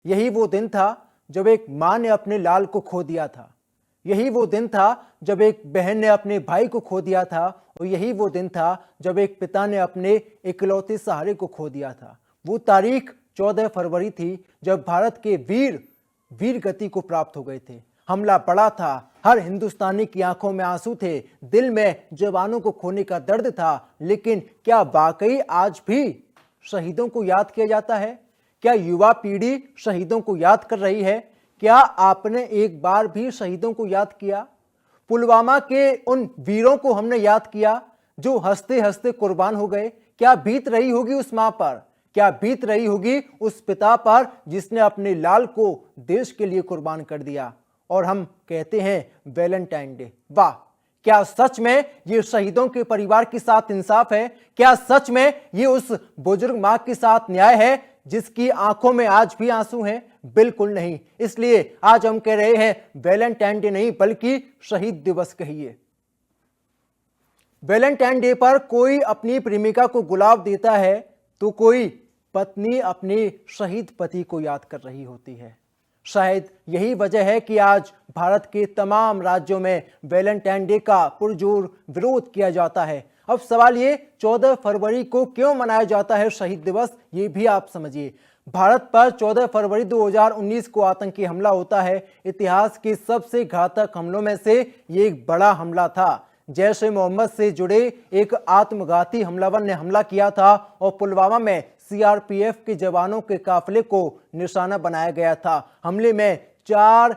यही वो दिन था जब एक मां ने अपने लाल को खो दिया था। यही वो दिन था जब एक बहन ने अपने भाई को खो दिया था। और यही वो दिन था जब एक पिता ने अपने इकलौते सहारे को खो दिया था। वो तारीख 14 फरवरी थी जब भारत के वीर गति को प्राप्त हो गए थे। हमला बड़ा था, हर हिंदुस्तानी की आंखों में आंसू थे, दिल में जवानों को खोने का दर्द था। लेकिन क्या वाकई आज भी शहीदों को याद किया जाता है? क्या युवा पीढ़ी शहीदों को याद कर रही है? क्या आपने एक बार भी शहीदों को याद किया? पुलवामा के उन वीरों को हमने याद किया जो हंसते हंसते कुर्बान हो गए। क्या बीत रही होगी उस मां पर? क्या बीत रही होगी उस पिता पर जिसने अपने लाल को देश के लिए कुर्बान कर दिया? और हम कहते हैं वैलेंटाइन डे। वाह, क्या सच में ये शहीदों के परिवार के साथ इंसाफ है? क्या सच में ये उस बुजुर्ग मां के साथ न्याय है जिसकी आंखों में आज भी आंसू हैं? बिल्कुल नहीं। इसलिए आज हम कह रहे हैं वैलेंटाइन डे नहीं बल्कि शहीद दिवस कहिए। वैलेंटाइन डे पर कोई अपनी प्रेमिका को गुलाब देता है तो कोई पत्नी अपने शहीद पति को याद कर रही होती है। शायद यही वजह है कि आज भारत के तमाम राज्यों में वैलेंटाइन डे का पुरजोर विरोध किया जाता है। अब सवाल ये, 14 फरवरी को क्यों मनाया जाता है शहीद दिवस, ये भी आप समझिए। भारत पर 14 फरवरी 2019 को आतंकी हमला होता है। इतिहास के सबसे घातक हमलों में से ये एक बड़ा हमला था। जैश ए मोहम्मद से जुड़े एक आत्मघाती हमलावर ने हमला किया था और पुलवामा में सीआरपीएफ के जवानों के काफिले को निशाना बनाया गया था। हमले में 4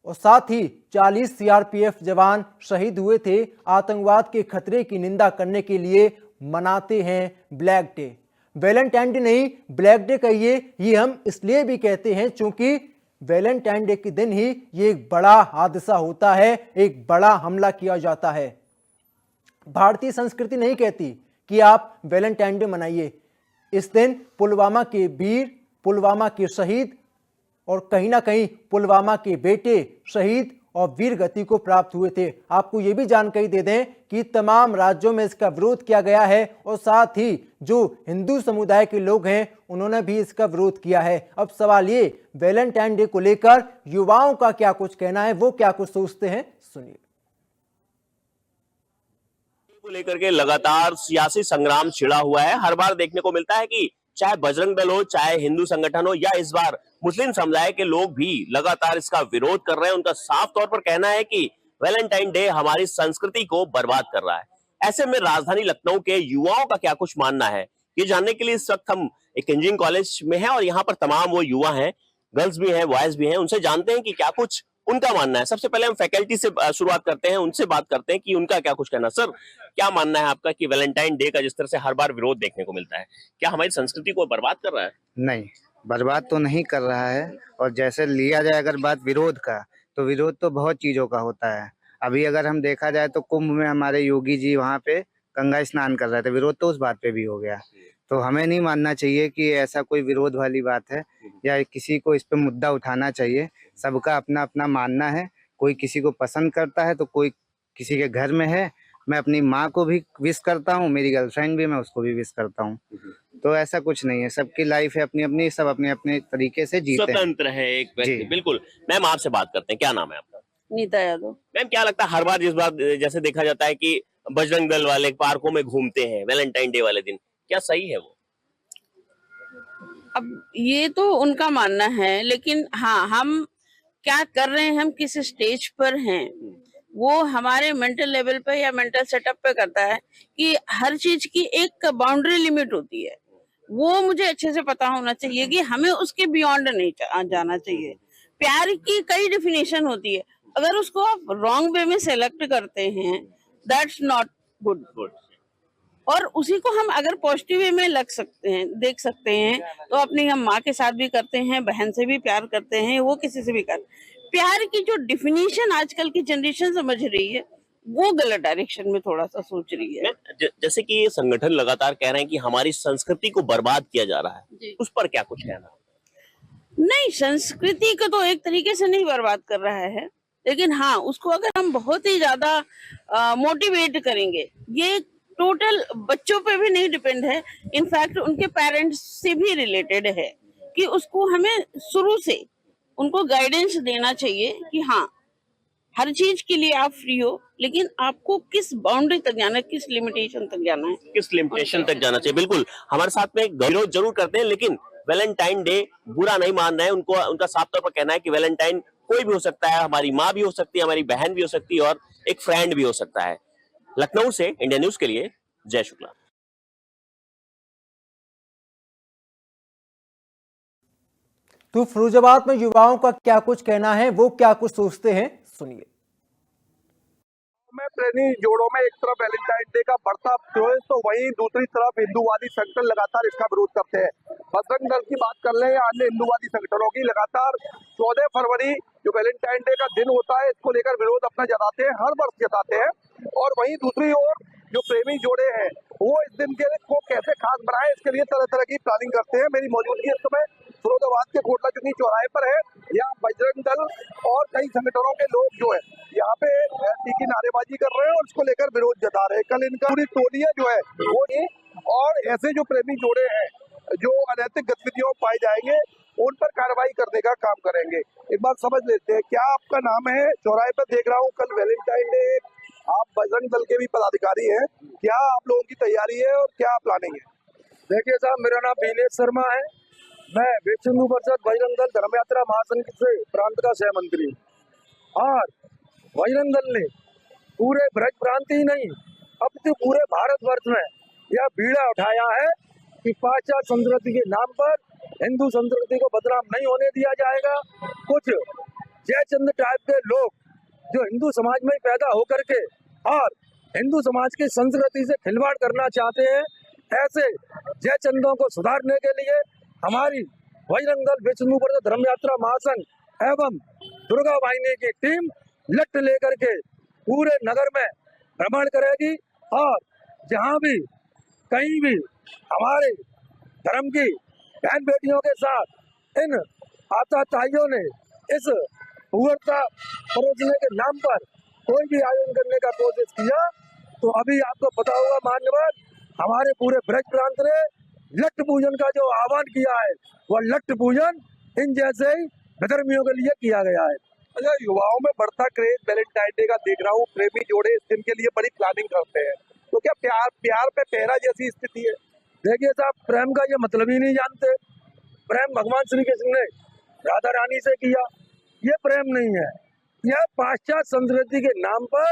और साथ ही 40 सीआरपीएफ जवान शहीद हुए थे। आतंकवाद के खतरे की निंदा करने के लिए मनाते हैं ब्लैक डे। वैलेंटाइन डे नहीं, ब्लैक डे कहिए। ये हम इसलिए भी कहते हैं क्योंकि वैलेंटाइन डे के दिन ही ये एक बड़ा हादसा होता है, एक बड़ा हमला किया जाता है। भारतीय संस्कृति नहीं कहती कि आप वैलेंटाइन डे मनाइए। इस दिन पुलवामा के वीर, पुलवामा के शहीद और कहीं ना कहीं पुलवामा के बेटे शहीद और वीर गति को प्राप्त हुए थे। आपको ये भी जानकारी दे दें कि तमाम राज्यों में इसका विरोध किया गया है और साथ ही जो हिंदू समुदाय के लोग हैं उन्होंने भी इसका विरोध किया है। अब सवाल ये, वैलेंटाइन डे को लेकर युवाओं का क्या कुछ कहना है, वो क्या कुछ सोचते हैं, सुनिए। को लेकर के लगातार सियासी संग्राम छिड़ा हुआ है। हर बार देखने को मिलता है कि चाहे बजरंग दल हो, चाहे हिंदू संगठन हो, या इस बार मुस्लिम समुदाय के लोग भी लगातार इसका विरोध कर रहे हैं। उनका साफ तौर पर कहना है कि वैलेंटाइन डे हमारी संस्कृति को बर्बाद कर रहा है। ऐसे में राजधानी लखनऊ के युवाओं का क्या कुछ मानना है, ये जानने के लिए इस वक्त हम एक इंजीनियरिंग कॉलेज में हैं और यहाँ पर तमाम वो युवा हैं, गर्ल्स भी हैं, बॉयज भी हैं। उनसे जानते हैं कि क्या कुछ उनका मानना है। सबसे पहले हम फैकल्टी से शुरुआत करते हैं, उनसे बात करते हैं कि उनका क्या कुछ कहना। सर, क्या मानना है आपका कि वैलेंटाइन डे का जिस तरह से हर बार विरोध देखने को मिलता है, क्या हमारी संस्कृति को बर्बाद कर रहा है? नहीं, बर्बाद तो नहीं कर रहा है। और जैसे लिया जाए अगर बात विरोध का, तो विरोध तो बहुत चीजों का होता है। अभी अगर हम देखा जाए तो कुंभ में हमारे योगी जी वहाँ पे गंगा स्नान कर रहे थे, विरोध तो उस बात पे भी हो गया। तो हमें नहीं मानना चाहिए कि ऐसा कोई विरोध वाली बात है या किसी को इस पे मुद्दा उठाना चाहिए। सबका अपना अपना मानना है। कोई किसी को पसंद करता है तो कोई किसी के घर में है। मैं अपनी माँ को भी विश करता हूँ, मेरी गर्लफ्रेंड भी, मैं उसको भी विश करता हूँ। तो ऐसा कुछ नहीं है, सबकी लाइफ है अपनी अपनी, सब अपने अपने तरीके से जीते हैं। स्वतंत्र है एक व्यक्ति। बिल्कुल। मैम, आपसे बात करते हैं, क्या नाम है आपका? नीता यादव। मैम, क्या लगता है हर बार जिस बार जैसे देखा जाता है कि बजरंग दल वाले पार्कों में घूमते हैं वैलेंटाइन डे वाले दिन, क्या सही है वो? अब ये तो उनका मानना है, लेकिन हाँ, हम क्या कर रहे हैं, हम किस स्टेज पर हैं, वो हमारे मेंटल लेवल पे या मेंटल सेटअप पे करता है कि हर चीज की एक बाउंड्री लिमिट होती है। वो मुझे अच्छे से पता होना चाहिए कि हमें उसके बियॉन्ड नहीं जाना चाहिए। प्यार की कई डेफिनेशन होती है, अगर उसको आप रॉन्ग वे में सेलेक्ट करते हैं, दैट्स नॉट गुड। और उसी को हम अगर पॉजिटिव वे में लग सकते हैं, देख सकते हैं, तो अपनी हम माँ के साथ भी करते हैं, बहन से भी प्यार करते हैं, वो किसी से भी कर। प्यार की जो डिफिनीशन आजकल की जनरेशन समझ रही है, वो गलत डायरेक्शन में थोड़ा सा सोच रही है। जैसे कि ये संगठन लगातार कह रहे हैं कि हमारी संस्कृति को बर्बाद किया जा रहा है, उस पर क्या कुछ कहना? नहीं, संस्कृति को तो एक तरीके से नहीं बर्बाद कर रहा है, लेकिन हाँ, उसको अगर हम बहुत ही ज्यादा मोटिवेट करेंगे, ये टोटल बच्चों पे भी नहीं डिपेंड है, इनफैक्ट उनके पेरेंट्स से भी रिलेटेड है कि उसको हमें शुरू से उनको गाइडेंस देना चाहिए कि हाँ, हर चीज के लिए आप फ्री हो, लेकिन आपको किस बाउंड्री तक जाना है, किस लिमिटेशन तक जाना है। किस लिमिटेशन तक जाना चाहिए। बिल्कुल, हमारे साथ में विरोध जरूर करते हैं, लेकिन वैलेंटाइन डे बुरा नहीं मान रहे हैं। उनको उनका साफ तौर पर कहना है कि वैलेंटाइन कोई भी हो सकता है, हमारी माँ भी हो सकती है, हमारी बहन भी हो सकती है और एक फ्रेंड भी हो सकता है। लखनऊ से इंडिया न्यूज के लिए जय शुक्ला। तो फिरोजाबाद में युवाओं का क्या कुछ कहना है, वो क्या कुछ सोचते हैं, सुनिए। में प्रेमी जोड़ों में एक तरफ वैलेंटाइन डे का बढ़ता क्रेज तो वहीं दूसरी तरफ हिंदूवादी संगठन लगातार इसका विरोध करते हैं। बजरंग दल की बात कर ले या अन्य हिंदूवादी संगठनों की, लगातार 14 फरवरी जो वैलेंटाइन डे का दिन होता है इसको लेकर विरोध अपना जताते हैं, हर वर्ष जताते हैं। और वहीं दूसरी ओर जो प्रेमी जोड़े हैं वो इस दिन के को कैसे खास बनाए इसके लिए तरह तरह की प्लानिंग करते हैं। मेरी मौजूदगी इस समय फिरोजाबाद के कोटला चुनी चौराहे पर है। यहाँ बजरंग दल और कई संगठनों के लोग जो है यहाँ पे तीखी नारेबाजी कर रहे हैं और इसको लेकर विरोध जता रहे हैं। कल इनका पूरी टोलियां जो है वो और ऐसे जो प्रेमी जोड़े हैं जो अनैतिक गतिविधियों पाए जाएंगे उन पर कार्रवाई करने का काम करेंगे। एक बार समझ लेते हैं, क्या आपका नाम है? चौराहे पर देख रहा हूँ कल वैलेंटाइन डे, आप बजरंग दल के भी पदाधिकारी हैं, क्या आप लोगों की तैयारी है और क्या प्लानिंग है? देखिए साहब, मेरा नाम नीलेश शर्मा है। मैं विश्व हिंदू परिषद बजरंग दल धर्म यात्रा महासंघ से प्रांत का सह मंत्री हूँ। और बजरंग दल ने पूरे ब्रज प्रांत ही नहीं, अब तो पूरे भारतवर्ष में यह बीड़ा उठाया है कि पाश्चात्य संस्कृति के नाम पर हिंदू संस्कृति को बदनाम नहीं होने दिया जाएगा। कुछ जयचंद टाइप के लोग जो हिंदू समाज में पैदा होकर के और हिंदू समाज की संस्कृति से खिलवाड़ करना चाहते हैं, ऐसे जयचंदों को सुधारने के लिए हमारी बजरंग दल विश्व हिंदू परिषद धर्म यात्रा महासंघ एवं दुर्गा वाहिनी की टीम लट लेकर के पूरे नगर में भ्रमण करेगी और जहां भी कहीं भी हमारे धर्म की बहन बेटियों के साथ इन आतताइयों ने इस उग्रता परोसने के नाम पर कोई भी आयोजन करने का कोशिश किया तो अभी आपको पता होगा मान्यवर, हमारे पूरे ब्रज प्रांत ने लट्ट पूजन का जो आह्वान किया है वह लट्ट पूजन इन जैसे ही विधर्मियों के लिए किया गया है। अच्छा, युवाओं में बढ़ता क्रेज वैलेंटाइन डे का देख रहा हूँ, प्रेमी जोड़े इस दिन के लिए बड़ी प्लानिंग करते हैं, तो क्या प्यार पे पहरा जैसी स्थिति है? देखिए साहब, प्रेम का ये मतलब ही नहीं जानते। प्रेम भगवान श्री कृष्ण ने राधा रानी से किया, ये प्रेम नहीं है। यह पाश्चात्य संस्कृति के नाम पर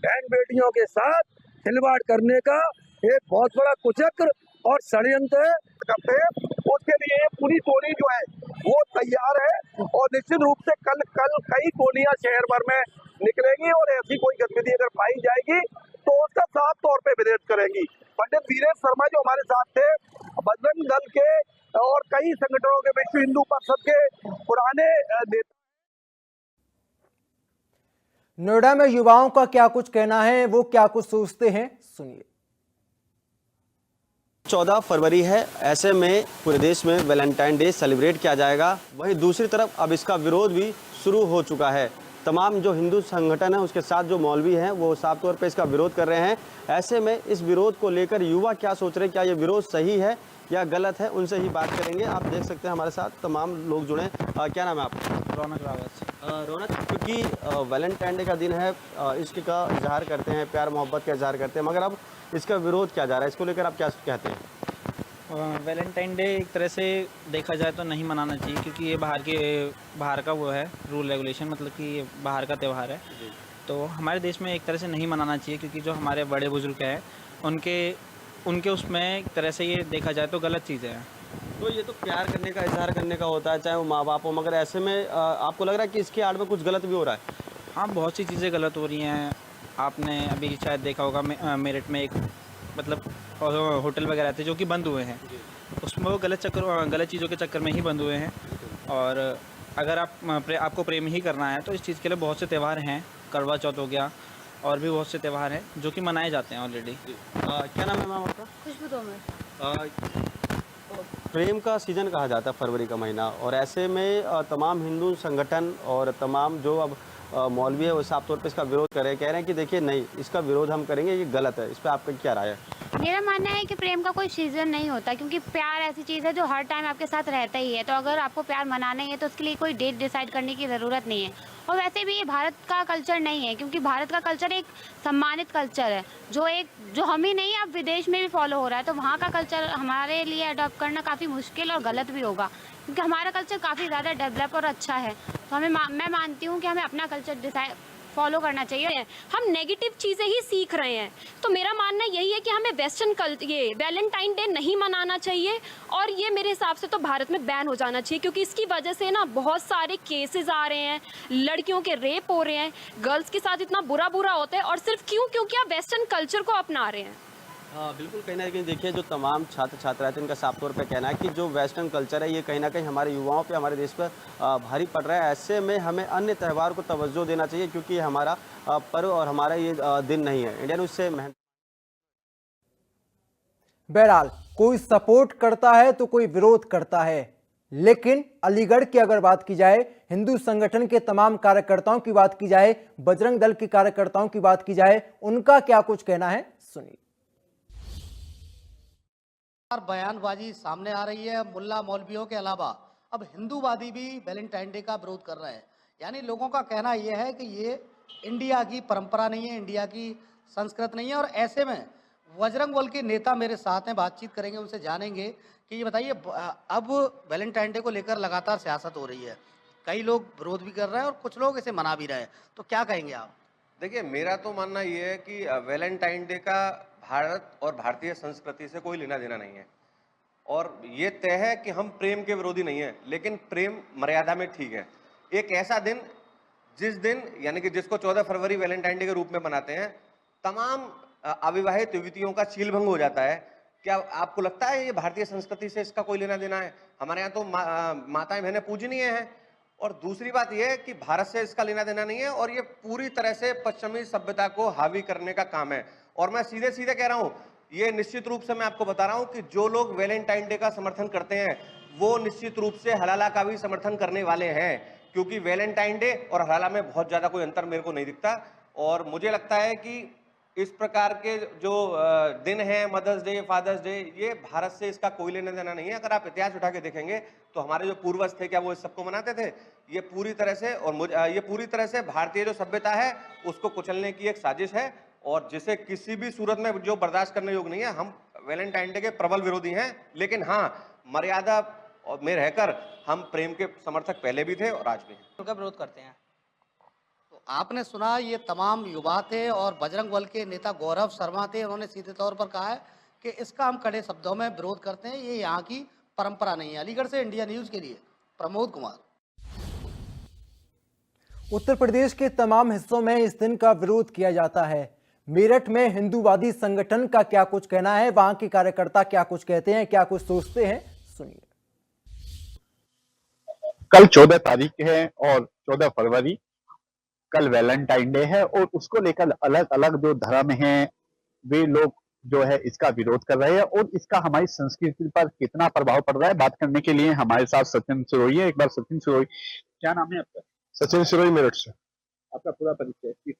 बहन बेटियों के साथ खिलवाड़ करने का एक बहुत बड़ा कुचक्र और षड्यंत्र करते हैं। उसके लिए पूरी टोली जो है वो तैयार है और निश्चित रूप से कल कई टोलियां शहर भर में निकलेंगी और ऐसी कोई गतिविधि अगर पाई जाएगी तो उसका साफ तौर पे विरोध करेंगी। पंडित वीरेश शर्मा जो हमारे साथ थे, बजरंग दल के और कई संगठनों के, विश्व हिंदू परिषद के पुराने नेता। नोएडा में युवाओं का क्या कुछ कहना है, वो क्या कुछ सोचते हैं, सुनिए। 14 फरवरी है, ऐसे में पूरे देश में वैलेंटाइन डे सेलिब्रेट किया जाएगा। वहीं दूसरी तरफ अब इसका विरोध भी शुरू हो चुका है। तमाम जो हिंदू संगठन है उसके साथ जो मौलवी हैं वो साफ तौर पे इसका विरोध कर रहे हैं। ऐसे में इस विरोध को लेकर युवा क्या सोच रहे हैं, क्या ये विरोध सही है या गलत है, उनसे ही बात करेंगे। आप देख सकते हैं हमारे साथ तमाम लोग जुड़े। क्या नाम है आपका? रौनक रावत। रौनक, क्योंकि वैलेंटाइन डे का दिन है, इश्क का इजहार करते हैं, प्यार मोहब्बत का इजहार करते हैं, मगर अब इसका विरोध किया जा रहा है, इसको लेकर आप क्या कहते हैं? वैलेंटाइन डे एक तरह से देखा जाए तो नहीं मनाना चाहिए, क्योंकि ये बाहर का वो है रूल रेगुलेशन, मतलब कि ये बाहर का त्यौहार है। तो हमारे देश में एक तरह से नहीं मनाना चाहिए, क्योंकि जो हमारे बड़े बुजुर्ग हैं उनके उसमें एक तरह से ये देखा जाए तो गलत चीज़ें हैं। तो ये तो प्यार करने का इजहार करने का होता है, चाहे वो माँ बाप हो, मगर ऐसे में आपको लग रहा है कि इसके आड़ में कुछ गलत भी हो रहा है? हाँ, बहुत सी चीज़ें गलत हो रही हैं। आपने अभी शायद देखा होगा मेरठ में एक मतलब होटल वगैरह थे जो कि बंद हुए हैं, उसमें वो गलत चीज़ों के चक्कर में ही बंद हुए हैं। और अगर आपको प्रेम ही करना है तो इस चीज़ के लिए बहुत से त्यौहार हैं, करवा चौथ हो गया और भी बहुत से त्यौहार हैं जो कि मनाए जाते हैं ऑलरेडी। क्या नाम है मैम आपका? खुशबू तोमर। प्रेम का सीज़न कहा जाता है फरवरी का महीना, और ऐसे में तमाम हिंदू संगठन और तमाम जो अब मौलवी है वो साफ तौर पे इसका विरोध कर रहे हैं, कह रहे हैं कि देखिए नहीं, इसका विरोध हम करेंगे, ये गलत है। इस पर आपका क्या राय है? मेरा मानना है कि प्रेम का कोई सीजन नहीं होता, क्योंकि प्यार ऐसी चीज़ है जो हर टाइम आपके साथ रहता ही है। तो अगर आपको प्यार मनाना ही है तो उसके लिए कोई डेट डिसाइड करने की ज़रूरत नहीं है। और वैसे भी ये भारत का कल्चर नहीं है, क्योंकि भारत का कल्चर एक सम्मानित कल्चर है, जो हम ही नहीं, अब विदेश में भी फॉलो हो रहा है। तो वहाँ का कल्चर हमारे लिए अडॉप्ट करना काफ़ी मुश्किल और गलत भी होगा, क्योंकि हमारा कल्चर काफ़ी ज़्यादा डेवलप और अच्छा है। तो मैं मानती हूँ कि हमें अपना कल्चर फॉलो करना चाहिए। हम नेगेटिव चीज़ें ही सीख रहे हैं। तो मेरा मानना यही है कि हमें ये वैलेंटाइन डे नहीं मनाना चाहिए, और ये मेरे हिसाब से तो भारत में बैन हो जाना चाहिए, क्योंकि इसकी वजह से ना बहुत सारे केसेस आ रहे हैं, लड़कियों के रेप हो रहे हैं, गर्ल्स के साथ इतना बुरा होता है, और सिर्फ क्योंकि आप वेस्टर्न कल्चर को अपना रहे हैं। हाँ बिल्कुल, कहीं ना कहीं देखिए जो तमाम छात्र छात्राएं थे, इनका साफ तौर पे कहना है कि जो वेस्टर्न कल्चर है ये कहीं ना कहीं हमारे युवाओं पे, हमारे देश पर भारी पड़ रहा है। ऐसे में हमें अन्य त्यौहार को तवज्जो देना चाहिए, क्योंकि ये हमारा पर्व और हमारा ये दिन नहीं है। इंडिया न्यूज़ से बहरहाल कोई सपोर्ट करता है तो कोई विरोध करता है, लेकिन अलीगढ़ की अगर बात की जाए, हिंदू संगठन के तमाम कार्यकर्ताओं की बात की जाए, बजरंग दल के कार्यकर्ताओं की बात की जाए, उनका क्या कुछ कहना है सुनिए। बयानबाजी सामने आ रही है। मुल्ला मौलवियों के अलावा अब हिंदूवादी भी वैलेंटाइन डे का विरोध कर रहे हैं। यानी लोगों का कहना यह है कि ये इंडिया की परंपरा नहीं है, इंडिया की संस्कृति नहीं है। और ऐसे में बजरंग दल के नेता मेरे साथ हैं, बातचीत करेंगे, उनसे जानेंगे कि ये बताइए, अब वैलेंटाइन डे को लेकर लगातार सियासत हो रही है, कई लोग विरोध भी कर रहे हैं और कुछ लोग इसे मना भी रहे हैं, तो क्या कहेंगे आप? देखिए, मेरा तो मानना ये है कि वैलेंटाइन डे का भारत और भारतीय संस्कृति से कोई लेना देना नहीं है, और ये तय है कि हम प्रेम के विरोधी नहीं हैं, लेकिन प्रेम मर्यादा में ठीक है। एक ऐसा दिन जिस दिन, यानी कि जिसको 14 फरवरी वैलेंटाइन डे के रूप में मनाते हैं, तमाम अविवाहित युवतियों का शीलभंग हो जाता है। क्या आपको लगता है ये भारतीय संस्कृति से इसका कोई लेना देना है? हमारे यहाँ तो माताएं बहनें पूजनीय हैं। और दूसरी बात यह है कि भारत से इसका लेना देना नहीं है, और ये पूरी तरह से पश्चिमी सभ्यता को हावी करने का काम है। और मैं सीधे सीधे कह रहा हूं, ये निश्चित रूप से मैं आपको बता रहा हूं कि जो लोग वैलेंटाइन डे का समर्थन करते हैं वो निश्चित रूप से हलाला का भी समर्थन करने वाले हैं, क्योंकि वैलेंटाइन डे और हलाला में बहुत ज्यादा कोई अंतर मेरे को नहीं दिखता। और मुझे लगता है कि इस प्रकार के जो दिन हैं, मदर्स डे, फादर्स डे, ये भारत से इसका कोई लेना देना नहीं है। अगर आप इतिहास उठा के देखेंगे तो हमारे जो पूर्वज थे, क्या वो इस सबको मनाते थे? ये पूरी तरह से, और ये पूरी तरह से भारतीय जो सभ्यता है उसको कुचलने की एक साजिश है, और जिसे किसी भी सूरत में जो बर्दाश्त करने योग्य नहीं है। हम वैलेंटाइन डे के प्रबल विरोधी हैं, लेकिन हाँ, मर्यादा में रहकर हम प्रेम के समर्थक पहले भी थे और आज भी हैं। उनका विरोध करते हैं। तो आपने सुना, ये तमाम युवा थे और बजरंग दल के नेता गौरव शर्मा थे। उन्होंने सीधे तौर पर कहा है कि इसका हम कड़े शब्दों में विरोध करते हैं, ये यहाँ की परंपरा नहीं है। अलीगढ़ से इंडिया न्यूज के लिए प्रमोद कुमार। उत्तर प्रदेश के तमाम हिस्सों में इस दिन का विरोध किया जाता है। मेरठ में हिंदूवादी संगठन का क्या कुछ कहना है, वहां के कार्यकर्ता क्या कुछ कहते हैं, क्या कुछ सोचते हैं, सुनिए। कल 14 तारीख है और 14 फरवरी कल वैलेंटाइन डे है, और उसको लेकर अलग अलग जो धर्म हैं वे लोग जो है इसका विरोध कर रहे हैं, और इसका हमारी संस्कृति पर कितना प्रभाव पड़ रहा है, बात करने के लिए हमारे साथ सचिन सिरोही है। एक बार सचिन सिरोही, क्या नाम है आपका? सचिन सिरोही, मेरठ से। आपका पूरा परिचय?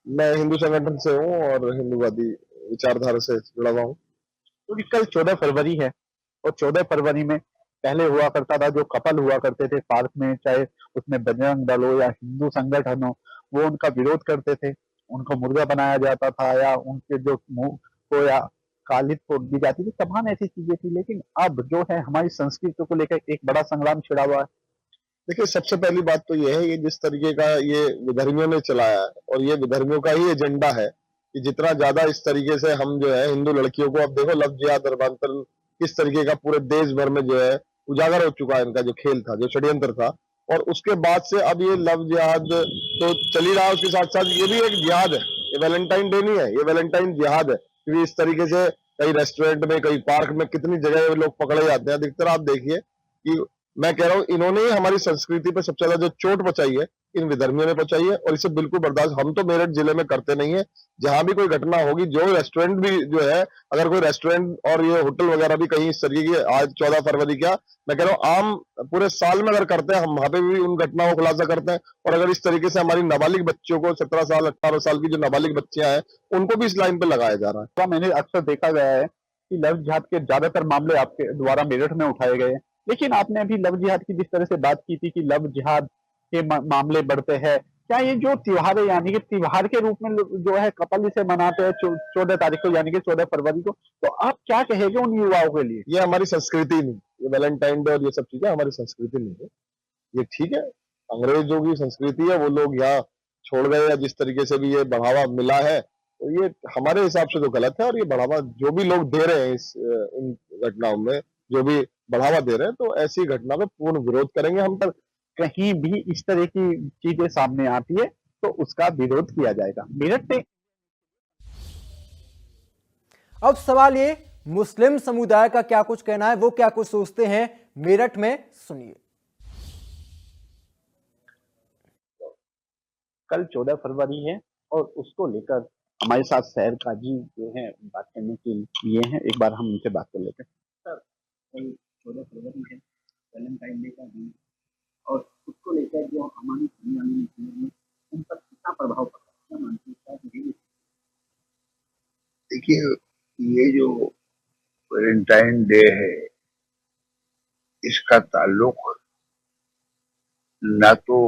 मैं हिंदू संगठन से हूँ और हिंदूवादी विचारधारा से जुड़ा हुआ हूँ। क्योंकि कल 14 फरवरी है, और 14 फरवरी में पहले हुआ करता था, जो कपल हुआ करते थे पार्क में, चाहे उसमें बजरंग दल हो या हिंदू संगठन हो, वो उनका विरोध करते थे। उनको मुर्गा बनाया जाता था, या उनके जो मुंह को या कालित को दी जाती थी, तमाम ऐसी चीजें थी। लेकिन अब जो है हमारी संस्कृति को लेकर एक बड़ा संग्राम छिड़ा हुआ है। देखिए, सबसे पहली बात तो ये है, ये जिस तरीके का ये विधर्मियों ने चलाया है, और ये विधर्मियों का ही एजेंडा है कि जितना ज्यादा इस तरीके से हम जो है हिंदू लड़कियों को, अब देखो लव जिहाद धर्मांतरण किस तरीके का पूरे देश भर में जो है उजागर हो चुका है, इनका जो खेल था, जो षड्यंत्र था। और उसके बाद से अब ये लव जिहाद तो चल ही रहा है, उसके साथ साथ ये भी एक जिहाद है। ये वैलेंटाइन डे नहीं है, ये वैलेंटाइन जिहाद है। क्योंकि इस तरीके से कई रेस्टोरेंट में, कई पार्क में कितनी जगह लोग पकड़े जाते हैं। अधिकतर आप देखिए कि मैं कह रहा हूँ, इन्होंने ही हमारी संस्कृति पर सबसे ज्यादा जो चोट पहुंचाई है इन विधर्मियों ने पहुंचाई है और इसे बिल्कुल बर्दाश्त हम तो मेरठ जिले में करते नहीं है। जहां भी कोई घटना होगी, जो रेस्टोरेंट भी जो है, अगर कोई रेस्टोरेंट और ये होटल वगैरह भी कहीं इस तरीके की आज 14 फरवरी क्या मैं कह रहा हूँ आम पूरे साल में अगर करते हैं, हम वहां पे भी उन घटनाओं को खुलासा करते हैं। और अगर इस तरीके से हमारी नाबालिग बच्चों को 17 साल 18 साल की जो नाबालिग बच्चियां हैं उनको भी इस लाइन पे लगाया जा रहा है। तो मैंने अक्सर देखा गया है कि लव जिहाद के ज्यादातर मामले आपके द्वारा मेरठ में उठाए गए, लेकिन आपने अभी लव जिहाद की जिस तरह से बात की थी कि लव जिहाद के मामले बढ़ते हैं, क्या ये जो त्योहार है यानी कि त्योहार के रूप में जो है कपल इसे मनाते हैं 14 तारीख को यानी कि 14 फरवरी को, तो आप क्या कहेंगे उन युवाओं के लिए? ये हमारी संस्कृति नहीं, ये वैलेंटाइन डे और ये सब चीजें हमारी संस्कृति नहीं है। ये ठीक है, अंग्रेजों की संस्कृति है, वो लोग यहाँ छोड़ गए या जिस तरीके से भी ये बढ़ावा मिला है, तो ये हमारे हिसाब से तो गलत है। और ये बढ़ावा जो भी लोग दे रहे हैं इन घटनाओं में, जो भी बढ़ावा दे रहे हैं, तो ऐसी घटना में पूर्ण विरोध करेंगे हम। पर कहीं भी इस तरह की चीजें सामने आती है तो उसका विरोध किया जाएगा। मेरठ से अब सवाल ये, मुस्लिम समुदाय का क्या कुछ कहना है, वो क्या कुछ सोचते हैं, मेरठ में सुनिए। कल 14 फरवरी है और उसको लेकर हमारे साथ शहर काजी जो है बात करने के लिए हैं। एक बार हम उनसे बात कर लेते हैं। सर, कल 14 फरवरी है, वैलेंटाइन डे का दिन, और उसको लेकर जो हमारी दुनिया में उन पर कितना प्रभाव पड़ता है, मानसिक? देखिए, ये जो वैलेंटाइन डे है इसका ताल्लुक ना तो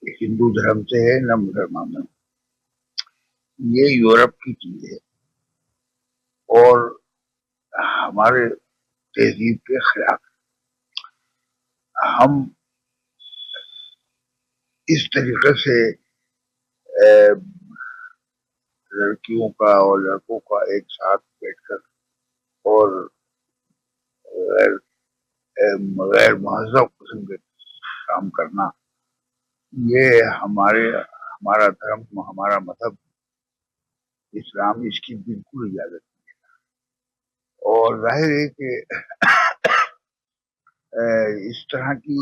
हिंदू धर्म से है न मुसलमान धर्म, ये यूरोप की चीज है और हमारे तहजीब के खिलाफ। हम इस तरीके से लड़कियों का और लड़कों का एक साथ बैठकर और गैर महज़ब किस्म के काम करना, ये हमारा धर्म, हमारा मजहब इस्लाम इसकी बिल्कुल इजाजत नहीं है। और जाहिर है कि इस तरह की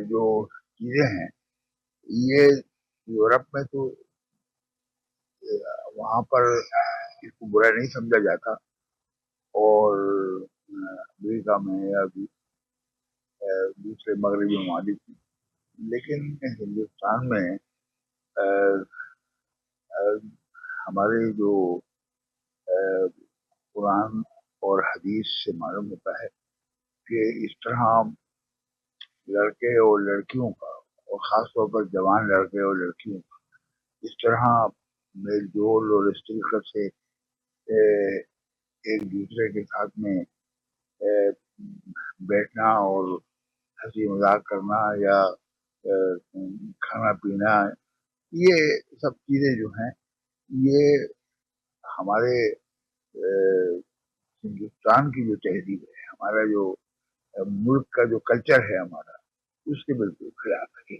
जो चीजें हैं, ये यूरोप में तो वहां पर इसको बुरा नहीं समझा जाता और अमेरिका में या दूसरे मगरबी ममालिक में, लेकिन हिंदुस्तान में हमारे जो कुरान और हदीस से मालूम होता है कि इस तरह लड़के और लड़कियों का, और ख़ासतौर पर जवान लड़के और लड़कियों का इस तरह मेल जोल और इस तरीके से एक दूसरे के साथ में बैठना और हंसी मजाक करना या खाना पीना, ये सब चीज़ें जो हैं ये हमारे हिंदुस्तान की जो तहजीब है, हमारा जो मुल्क का जो कल्चर है हमारा, उसके बिल्कुल खिलाफ है।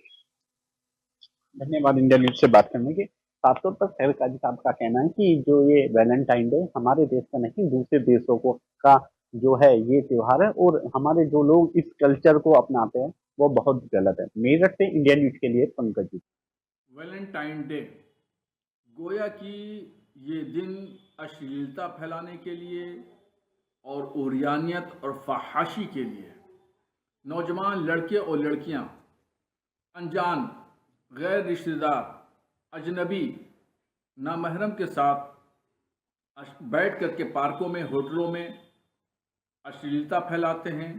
धन्यवाद इंडिया न्यूज से बात करने के। खासतौर पर शहर काजी साहब का कहना है कि जो ये वैलेंटाइन डे हमारे देश का नहीं दूसरे देशों को का जो है ये त्योहार है और हमारे जो लोग इस कल्चर को अपनाते हैं वो बहुत गलत है। मेरठ से इंडिया न्यूज के लिए पंकज जी। वैलेंटाइन डे गोया कि ये दिन अश्लीलता फैलाने के लिए और उरियानियत और फहाशी के लिए नौजवान लड़के और लड़कियां अनजान, गैर रिश्तेदार, अजनबी, नामहरम के साथ बैठ कर के पार्कों में, होटलों में अश्लीलता फैलाते हैं।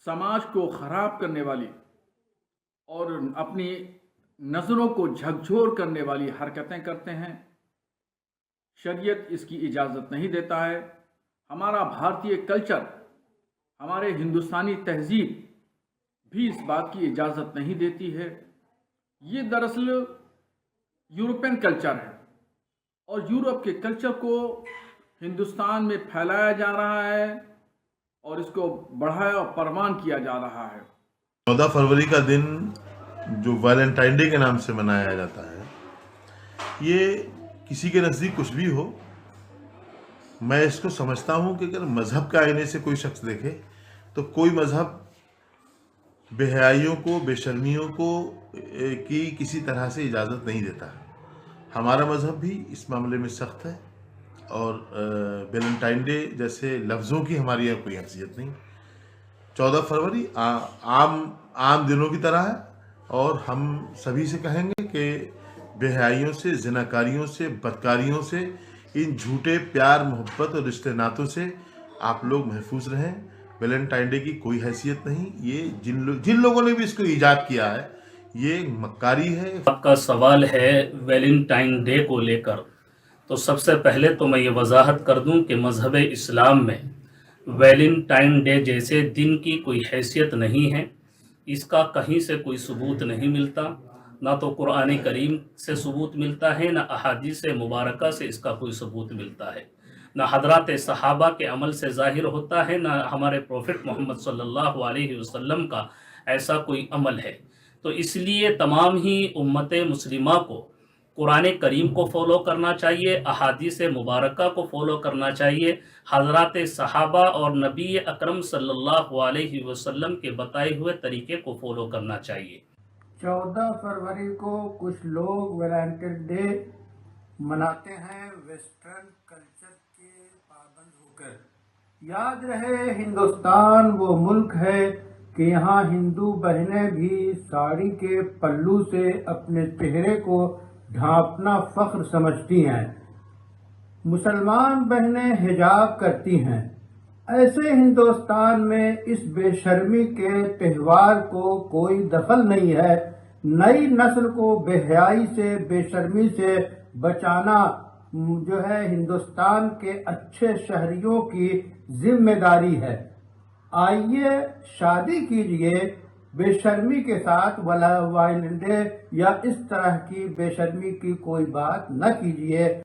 समाज को खराब करने वाली और अपनी नज़रों को झकझोर करने वाली हरकतें करते हैं। शरीयत इसकी इजाज़त नहीं देता है। हमारा भारतीय कल्चर, हमारे हिंदुस्तानी तहजीब भी इस बात की इजाज़त नहीं देती है। ये दरअसल यूरोपियन कल्चर है और यूरोप के कल्चर को हिंदुस्तान में फैलाया जा रहा है और इसको बढ़ाया और परवान किया जा रहा है। 14 फरवरी का दिन जो वैलेंटाइन डे के नाम से मनाया जाता है, ये किसी के नज़दीक कुछ भी हो, मैं इसको समझता हूँ कि अगर मज़हब के आईने से कोई शख्स देखे तो कोई मज़हब बेहयाइयों को, बेशर्मियों को की किसी तरह से इजाज़त नहीं देता। हमारा मज़हब भी इस मामले में सख्त है और वैलेंटाइन डे जैसे लफ्ज़ों की हमारी यहाँ कोई हैसियत नहीं। 14 फरवरी आम दिनों की तरह है और हम सभी से कहेंगे कि बेहयाइयों से, ज़िनाकारियों से, बदकारियों से, इन झूठे प्यार, मोहब्बत और रिश्ते नातों से आप लोग महफूज रहें। वैलेंटाइन डे की कोई हैसियत नहीं। ये जिन लोगों ने भी इसको ईजाद किया है ये मक्कारी है। आपका सवाल है वैलेंटाइन डे को लेकर, तो सबसे पहले तो मैं ये वजाहत कर दूं कि मज़हब इस्लाम में वैलेंटाइन डे जैसे दिन की कोई हैसियत नहीं है। इसका कहीं से कोई सबूत नहीं मिलता, ना तो कुरान करीम से सबूत मिलता है, ना अहादीस मुबारका से इसका कोई सबूत मिलता है, ना हजरत सहाबा के अमल से ज़ाहिर होता है, ना हमारे प्रोफेट मोहम्मद सल्लल्लाहु अलैहि वसल्लम का ऐसा कोई अमल है। तो इसलिए तमाम ही उम्मत मुस्लिमा को कुरान करीम को फॉलो करना चाहिए, अहादीस मुबारका को फॉलो करना चाहिए, हजरत सहाबा और नबी अकरम सल्लल्लाहु अलैहि वसल्लम के बताए हुए तरीके को फॉलो करना चाहिए। 14 फरवरी को कुछ लोग वैलेंटाइन डे मनाते हैं वेस्टर्न कल्चर के पाबंद होकर। याद रहे हिंदुस्तान वो मुल्क है कि यहाँ हिंदू बहनें भी साड़ी के पल्लू से अपने चेहरे को ढांपना फख्र समझती हैं। मुसलमान बहनें हिजाब करती हैं। ऐसे हिंदुस्तान में इस बेशर्मी के त्यौहार को कोई दखल नहीं है। नई नस्ल को बेहयाई से, बेशर्मी से बचाना जो है हिंदुस्तान के अच्छे शहरियों की जिम्मेदारी है। आइए शादी कीजिए बेशर्मी के साथ, वैलेंटाइन डे या इस तरह की बेशर्मी की कोई बात न कीजिए।